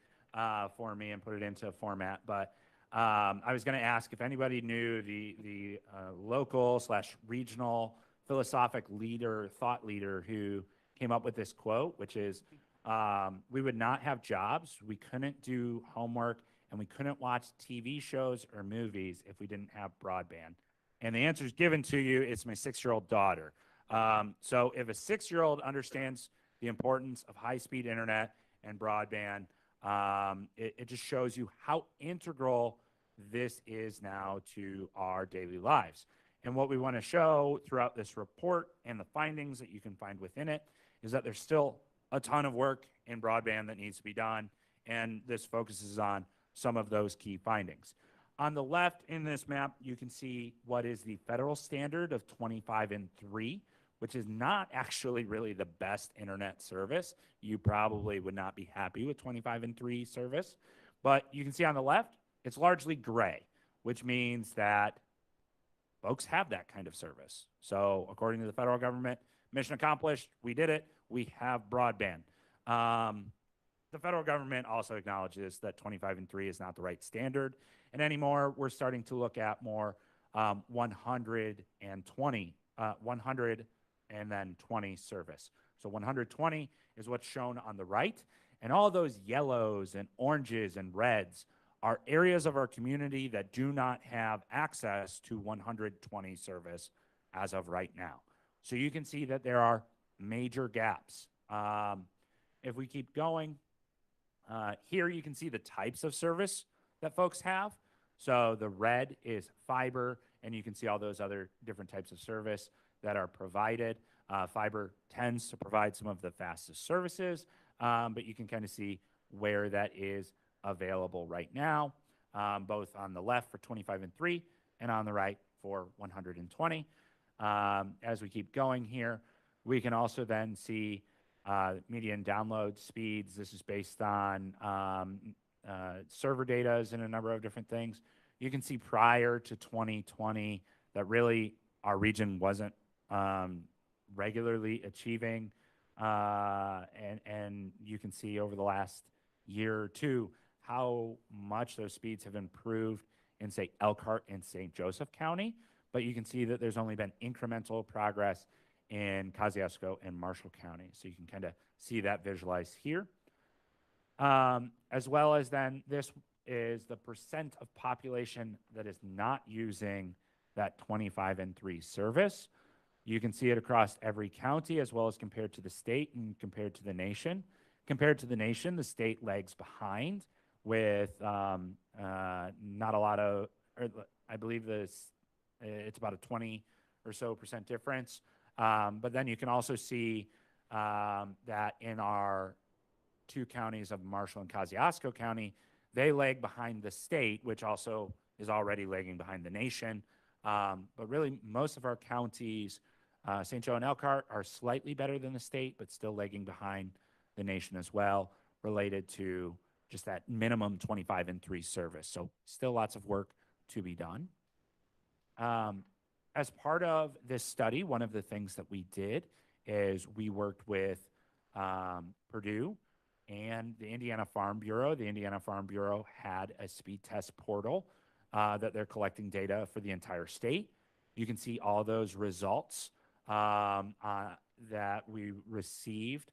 for me and put it into a format. But I was going to ask if anybody knew the local / regional philosophic leader, thought leader who came up with this quote, which is, we would not have jobs, we couldn't do homework, and we couldn't watch TV shows or movies if we didn't have broadband. And the answer is given to you. It's my 6-year-old daughter. So if a 6-year-old understands the importance of high-speed internet and broadband, it just shows you how integral this is now to our daily lives. And what we want to show throughout this report and the findings that you can find within it is that there's still a ton of work in broadband that needs to be done. And this focuses on some of those key findings. On the left in this map, you can see what is the federal standard of 25 and 3, which is not actually really the best internet service. You probably would not be happy with 25 and 3 service. But you can see on the left, it's largely gray, which means that folks have that kind of service. So according to the federal government, mission accomplished, we did it, we have broadband. The federal government also acknowledges that 25 and 3 is not the right standard. And anymore, we're starting to look at more 120, 100 and then 20 service. So 120 is what's shown on the right. And all those yellows and oranges and reds are areas of our community that do not have access to 120 service as of right now. So you can see that there are major gaps. If we keep going, here you can see the types of service that folks have. So the red is fiber, and you can see all those other different types of service that are provided. Fiber tends to provide some of the fastest services, but you can kind of see where that is available right now, both on the left for 25 and 3 and on the right for 120. As we keep going here, we can also then see median download speeds. This is based on server data and a number of different things. You can see prior to 2020 that really our region wasn't regularly achieving, and you can see over the last year or two how much those speeds have improved in, say, Elkhart and St. Joseph County, but you can see that there's only been incremental progress in Kosciuszko and Marshall County. So you can kind of see that visualized here. As well as then this is the percent of population that is not using that 25 and 3 service. You can see it across every county as well as compared to the state and compared to the nation. Compared to the nation, the state lags behind with not a lot of, I believe it's about a 20 or so % difference. But then you can also see that in our 2 counties of Marshall and Kosciuszko County, they lag behind the state, which also is already lagging behind the nation. But really, most of our counties, St. Joe and Elkhart, are slightly better than the state, but still lagging behind the nation as well, related to just that minimum 25 and 3 service. So still lots of work to be done. As part of this study, one of the things that we did is we worked with Purdue and the Indiana Farm Bureau. The Indiana Farm Bureau had a speed test portal that they're collecting data for the entire state. You can see all those results that we received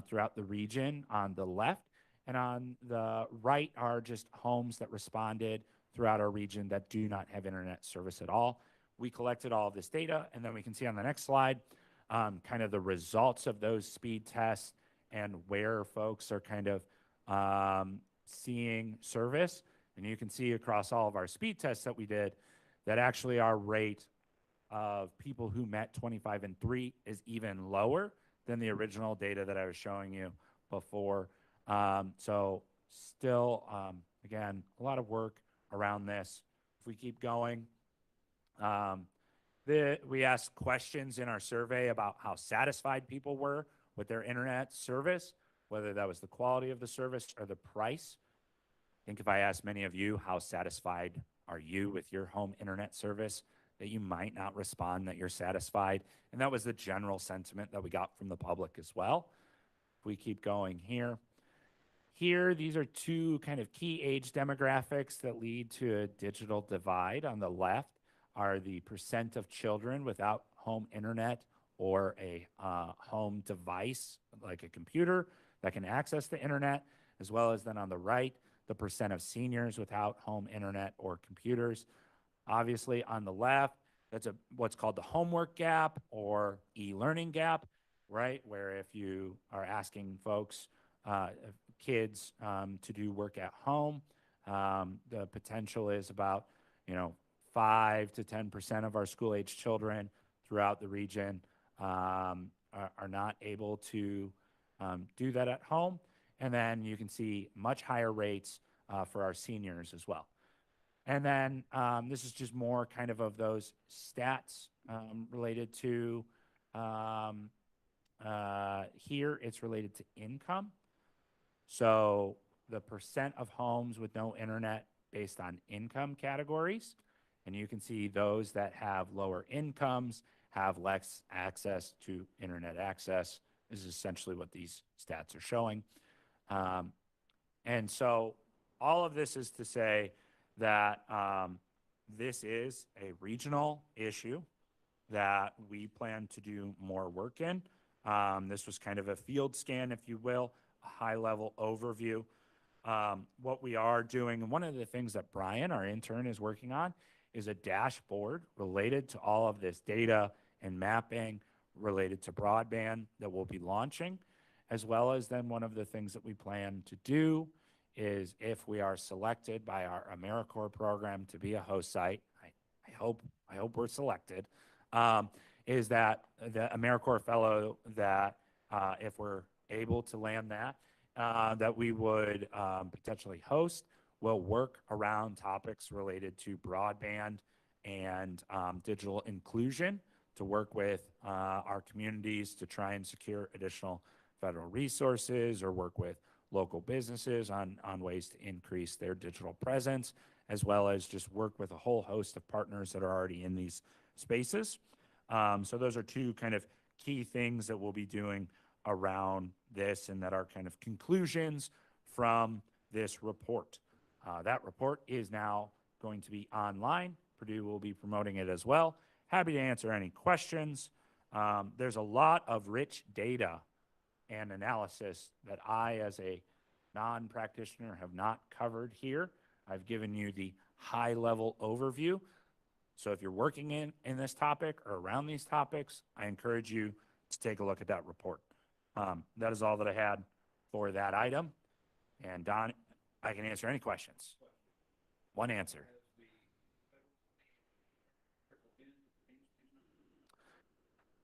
throughout the region on the left. And on the right are just homes that responded throughout our region that do not have internet service at all. We collected all of this data, and then we can see on the next slide kind of the results of those speed tests and where folks are kind of seeing service. And you can see across all of our speed tests that we did that actually our rate of people who met 25 and 3 is even lower than the original data that I was showing you before. So still, again, a lot of work around this. If we keep going, we asked questions in our survey about how satisfied people were with their internet service, whether that was the quality of the service or the price. think if I asked many of you, how satisfied are you with your home internet service, that you might not respond that you're satisfied. And that was the general sentiment that we got from the public as well. If we keep going here. Here, these are two kind of key age demographics that lead to a digital divide. On the left are the percent of children without home internet or a home device like a computer that can access the internet, as well as then on the right, the percent of seniors without home internet or computers. Obviously, on the left, that's what's called the homework gap or e-learning gap, right? Where if you are asking folks, kids to do work at home, the potential is about 5 to 10% of our school-age children throughout the region are not able to do that at home. And then you can see much higher rates for our seniors as well. And then this is just more kind of those stats related to here, it's related to income. So the percent of homes with no internet based on income categories. And you can see those that have lower incomes have less access to internet access. This is essentially what these stats are showing. And so all of this is to say that this is a regional issue that we plan to do more work in. This was kind of a field scan, if you will, a high-level overview. What we are doing, and one of the things that Brian, our intern, is working on is a dashboard related to all of this data and mapping related to broadband that we'll be launching, as well as then one of the things that we plan to do is if we are selected by our AmeriCorps program to be a host site, I hope we're selected, is that the AmeriCorps fellow that if we're able to land that, that we would potentially host will work around topics related to broadband and digital inclusion to work with our communities to try and secure additional federal resources or work with local businesses on ways to increase their digital presence, as well as just work with a whole host of partners that are already in these spaces. So those are two kind of key things that we'll be doing around this and that are kind of conclusions from this report. That report is now going to be online. Purdue will be promoting it as well. Happy to answer any questions. There's a lot of rich data and analysis that I, as a non-practitioner, have not covered here. I've given you the high-level overview. So if you're working in this topic or around these topics, I encourage you to take a look at that report. That is all that I had for that item. And Don, I can answer any questions. One answer.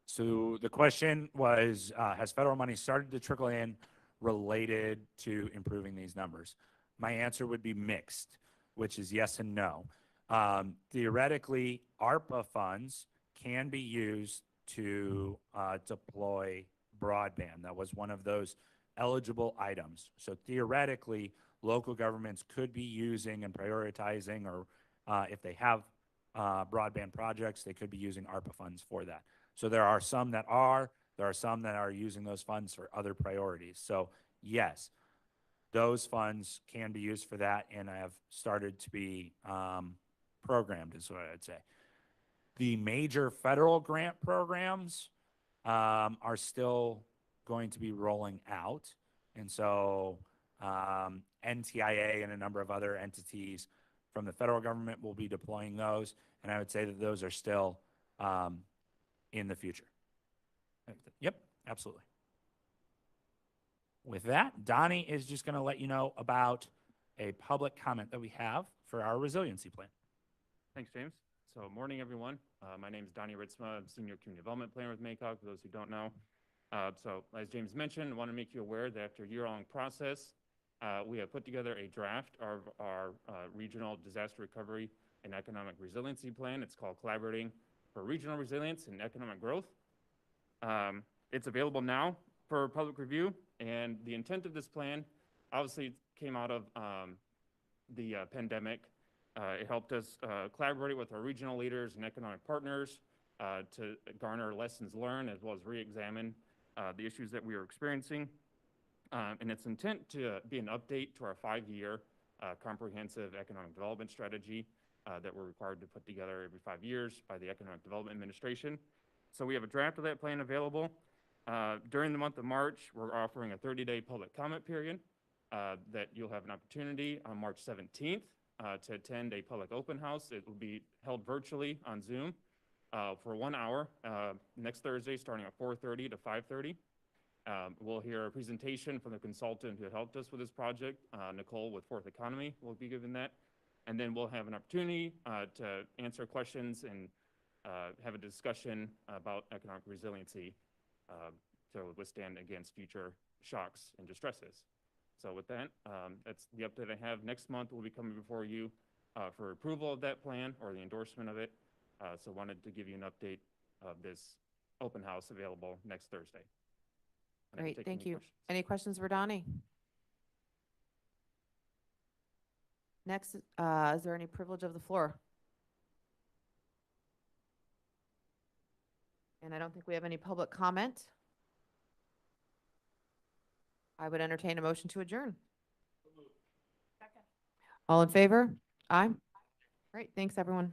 So the question was, has federal money started to trickle in related to improving these numbers? My answer would be mixed, which is yes and no. Theoretically, ARPA funds can be used to deploy broadband. That was one of those eligible items. So theoretically, local governments could be using and prioritizing, or if they have broadband projects, they could be using ARPA funds for that. So there are some that are using those funds for other priorities. So yes, those funds can be used for that and have started to be programmed, is what I'd say. The major federal grant programs are still going to be rolling out. And so NTIA and a number of other entities from the federal government will be deploying those. And I would say that those are still in the future. Yep, absolutely. With that, Donnie is just going to let you know about a public comment that we have for our resiliency plan. Thanks, James. So morning, everyone. My name is Donnie Ritzma. I'm Senior Community Development Planner with MACOG, for those who don't know. So as James mentioned, I want to make you aware that after a year-long process, we have put together a draft of our Regional Disaster Recovery and Economic Resiliency Plan. It's called Collaborating for Regional Resilience and Economic Growth. It's available now for public review, and the intent of this plan obviously came out of the pandemic. It helped us collaborate with our regional leaders and economic partners to garner lessons learned as well as re-examine the issues that we were experiencing. And its intent to be an update to our 5-year comprehensive economic development strategy that we're required to put together every 5 years by the Economic Development Administration. So we have a draft of that plan available. During the month of March, we're offering a 30-day public comment period that you'll have an opportunity on March 17th to attend a public open house. It will be held virtually on Zoom for 1 hour next Thursday, starting at 4:30 to 5:30. We'll hear a presentation from the consultant who helped us with this project, Nicole with Fourth Economy will be given that. And then we'll have an opportunity to answer questions and have a discussion about economic resiliency to withstand against future shocks and distresses. So with that, that's the update I have. Next month, we'll be coming before you for approval of that plan or the endorsement of it. So wanted to give you an update of this open house available next Thursday. And I can Great, take thank any you. questions. Any questions for Donnie? Next, is there any privilege of the floor? And I don't think we have any public comment. I would entertain a motion to adjourn. All in favor? Aye. Great, thanks, everyone.